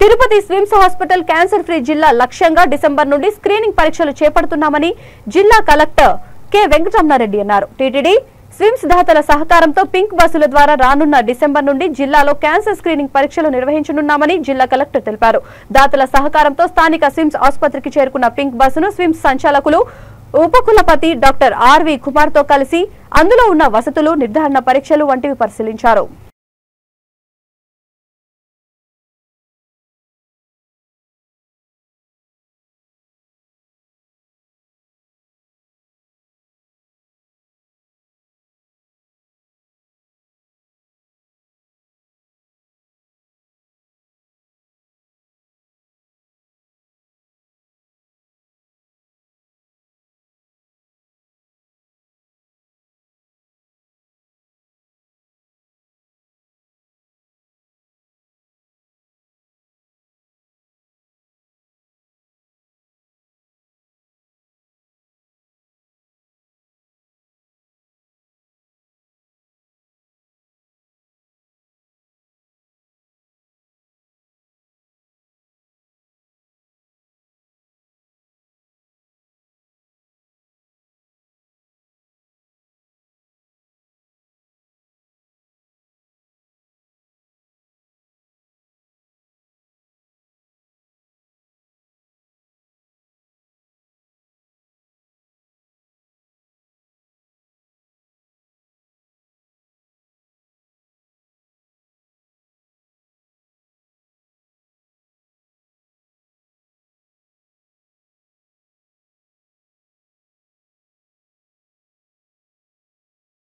Tirupati SVIMS hospital cancer free జిల్లా లక్ష్యంగా December నుండి స్క్రీనింగ్ పరీక్షలు చేపడుతున్నామని జిల్లా కలెక్టర్ కె వెంకటరమణారెడ్డి అన్నారు. టీటీడీ స్విమ్స్ దాతల సహకారంతో పింక్ బస్సుల ద్వారా రానున్న డిసెంబర్ నుండి జిల్లాలో క్యాన్సర్ స్క్రీనింగ్ పరీక్షలు నిర్వహించనున్నామని జిల్లా కలెక్టర్ తెలిపారు. దాతల సహకారంతో స్థానిక స్విమ్స్ ఆసుపత్రికి చేరుకున్న పింక్ బస్సును స్విమ్స్ సంచాలకులు ఉపకులపతి డాక్టర్ ఆర్వి కుమార్ తో కలిసి అందులో ఉన్న వసతులు, నిర్ధారణ పరీక్షలు వంటివి పరిశీలించారు.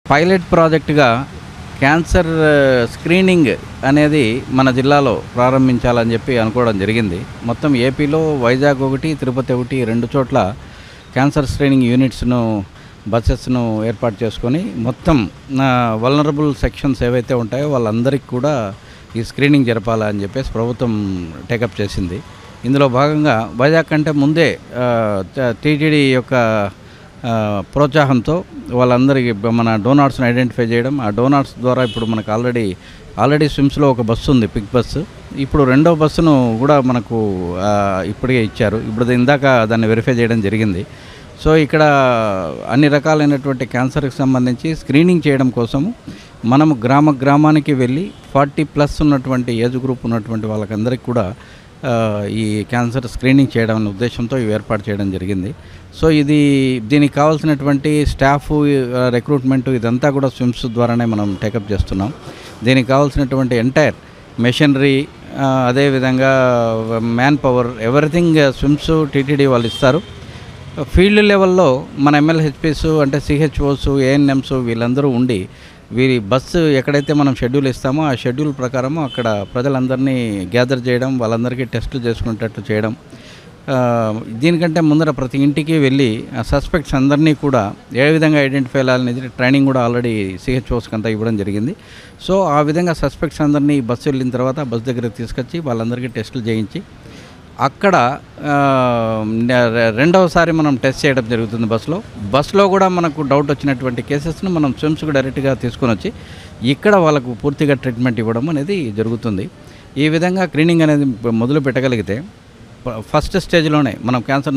పైలట్ ప్రాజెక్టుగా క్యాన్సర్ స్క్రీనింగ్ అనేది మన జిల్లాలో ప్రారంభించాలని చెప్పి అనుకోవడం జరిగింది. మొత్తం ఏపీలో వైజాగ్ ఒకటి, తిరుపతి ఒకటి, 2 చోట్ల క్యాన్సర్ స్క్రీనింగ్ యూనిట్స్ను, బస్సెస్ను ఏర్పాటు చేసుకొని మొత్తం వల్నరబుల్ సెక్షన్స్ ఏవైతే ఉంటాయో వాళ్ళందరికీ కూడా ఈ స్క్రీనింగ్ జరపాలని చెప్పేసి ప్రభుత్వం టేకప్ చేసింది. ఇందులో భాగంగా వైజాగ్ కంటే ముందే టీటీడీ యొక్క ప్రోత్సాహంతో వాళ్ళందరికీ మన డోనార్స్ని ఐడెంటిఫై చేయడం, ఆ డోనార్స్ ద్వారా ఇప్పుడు మనకు ఆల్రెడీ స్విమ్స్లో ఒక బస్సు ఉంది, పిక్ బస్సు. ఇప్పుడు 2వ బస్సును కూడా మనకు ఇప్పటికే ఇచ్చారు. ఇప్పుడు ఇందాక దాన్ని వెరిఫై చేయడం జరిగింది. సో ఇక్కడ అన్ని రకాలైనటువంటి క్యాన్సర్కి సంబంధించి స్క్రీనింగ్ చేయడం కోసము మనము గ్రామానికి వెళ్ళి 40+ ఉన్నటువంటి ఏజ్ గ్రూప్ ఉన్నటువంటి వాళ్ళకందరికీ కూడా ఈ క్యాన్సర్ స్క్రీనింగ్ చేయడం అనే ఉద్దేశంతో ఇవి ఏర్పాటు చేయడం జరిగింది. సో దీనికి కావాల్సినటువంటి స్టాఫ్ రిక్రూట్మెంట్ ఇదంతా కూడా స్విమ్స్ ద్వారానే మనం టేకప్ చేస్తున్నాం. దీనికి కావాల్సినటువంటి ఎంటైర్ మెషినరీ, అదేవిధంగా man power, everything SVIMS TTD వాళ్ళు ఇస్తారు. ఫీల్డ్ లెవెల్లో మన MLHPs అంటే CHOs, ANMs వీళ్ళందరూ ఉండి వీరి బస్సు ఎక్కడైతే మనం షెడ్యూల్ ఇస్తామో ఆ షెడ్యూల్ ప్రకారము అక్కడ ప్రజలందరినీ గ్యాదర్ చేయడం, వాళ్ళందరికీ టెస్టులు చేసుకునేటట్టు చేయడం. దీనికంటే ముందర ప్రతి ఇంటికి వెళ్ళి ఆ సస్పెక్ట్స్ అందరినీ కూడా ఏ విధంగా ఐడెంటిఫై చేయాలనేది ట్రైనింగ్ కూడా ఆల్రెడీ CHOస్కి అంతా ఇవ్వడం జరిగింది. సో ఆ విధంగా సస్పెక్ట్స్ అందరినీ బస్సు వెళ్ళిన తర్వాత బస్ దగ్గరికి తీసుకొచ్చి వాళ్ళందరికీ టెస్టులు చేయించి అక్కడ 2వసారి మనం టెస్ట్ చేయడం జరుగుతుంది. బస్సులో కూడా మనకు డౌట్ వచ్చినటువంటి కేసెస్ను మనం స్విమ్స్కి డైరెక్ట్గా తీసుకొని వచ్చి ఇక్కడ వాళ్ళకు పూర్తిగా ట్రీట్మెంట్ ఇవ్వడం అనేది జరుగుతుంది. ఈ విధంగా స్క్రీనింగ్ అనేది మొదలు పెట్టగలిగితే ఫస్ట్ స్టేజ్లోనే మనం క్యాన్సర్